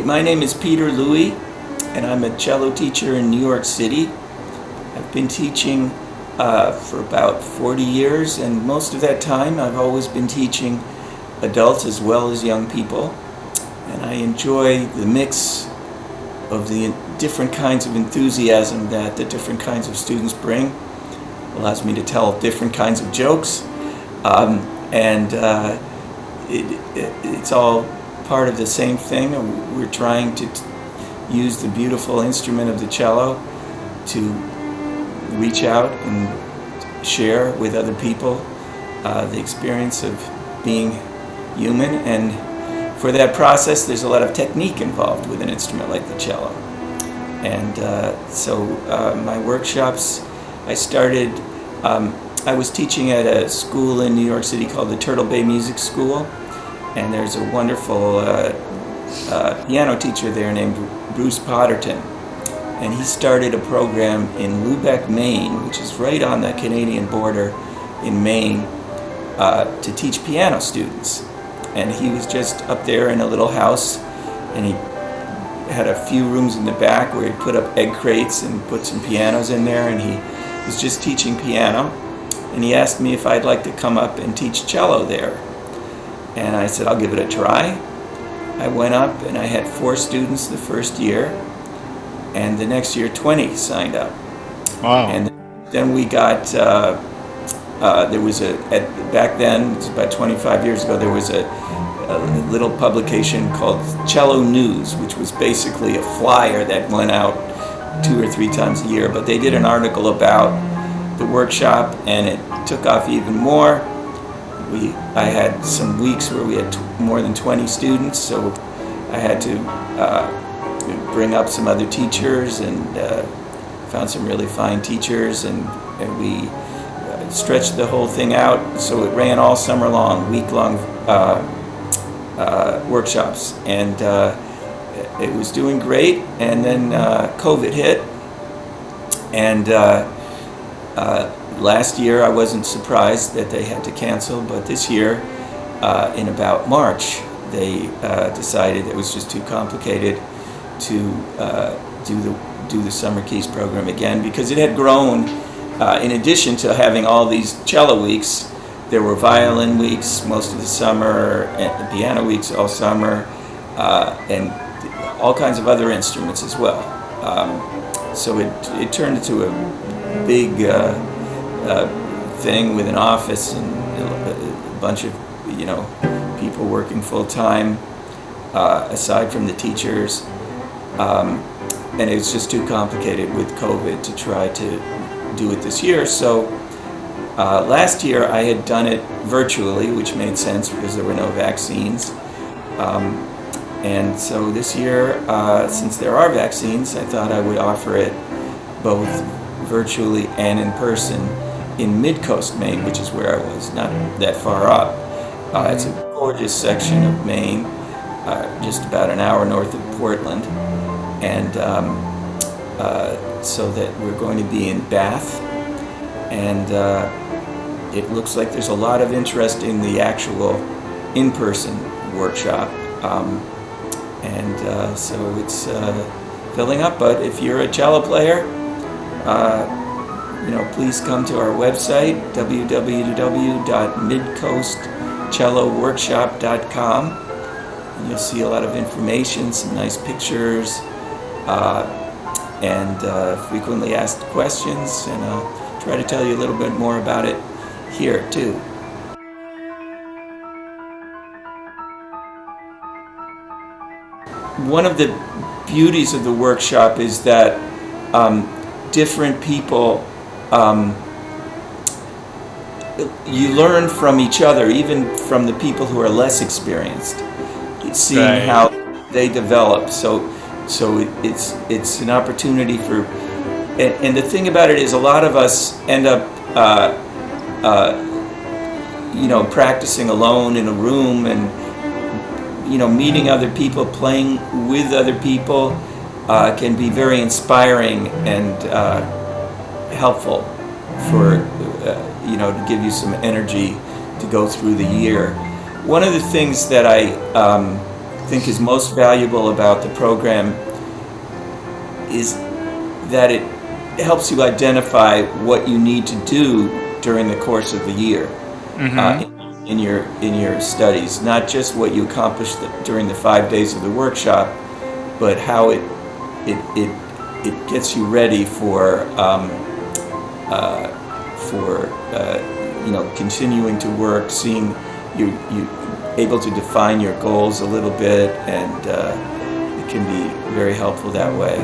my name is Peter Lewy, and I'm a cello teacher in New York City. I've been teaching for about 40 years, and most of that time I've always been teaching adults as well as young people. And I enjoy the mix of the different kinds of enthusiasm that the different kinds of students bring. It allows me to tell different kinds of jokes, it's all part of the same thing. We're trying to use the beautiful instrument of the cello to reach out and share with other people the experience of being human, and for that process there's a lot of technique involved with an instrument like the cello. And so my workshops, I started, I was teaching at a school in New York City called the Turtle Bay Music School, and there's a wonderful piano teacher there named Bruce Potterton, and he started a program in Lubec, Maine, which is right on the Canadian border in Maine, to teach piano students. And he was just up there in a little house, and he had a few rooms in the back where he put up egg crates and put some pianos in there, and he was just teaching piano. And he asked me if I'd like to come up and teach cello there. And I said, I'll give it a try. I went up and I had 4 students the first year, and the next year 20 signed up. Wow. And then we got, there was back then, it's about 25 years ago, there was a little publication called Cello News, which was basically a flyer that went out 2 or 3 times a year. But they did an article about the workshop, and it took off even more. I had some weeks where we had more than 20 students, so I had to bring up some other teachers, and found some really fine teachers, and we stretched the whole thing out, so it ran all summer long, week-long workshops, and it was doing great. And then COVID hit, and last year I wasn't surprised that they had to cancel, but this year, in about March, they decided it was just too complicated to do the Summer Keys program again, because it had grown. In addition to having all these cello weeks, there were violin weeks most of the summer, and piano weeks all summer, and all kinds of other instruments as well. So it turned into a big thing with an office and a bunch of people working full time, aside from the teachers, and it was just too complicated with COVID to try to do it this year. So last year I had done it virtually, which made sense because there were no vaccines, and so this year, since there are vaccines, I thought I would offer it both virtually and in person in Midcoast Maine, which is where I was, not that far up. It's a gorgeous section of Maine, just about an hour north of Portland, and so that we're going to be in Bath, and it looks like there's a lot of interest in the actual in-person workshop, and so it's filling up. But if you're a cello player, please come to our website, www.midcoastcelloworkshop.com, and you'll see a lot of information, some nice pictures, and frequently asked questions, and I'll try to tell you a little bit more about it here too. One of the beauties of the workshop is that different people, you learn from each other, even from the people who are less experienced, seeing Right. how they develop. So it's an opportunity for, and the thing about it is a lot of us end up practicing alone in a room, and meeting other people, playing with other people, can be very inspiring and helpful for to give you some energy to go through the year. One of the things that I think is most valuable about the program is that it helps you identify what you need to do during the course of the year. In your studies, not just what you accomplished during the 5 days of the workshop, but how it gets you ready for continuing to work, seeing you able to define your goals a little bit, and it can be very helpful that way.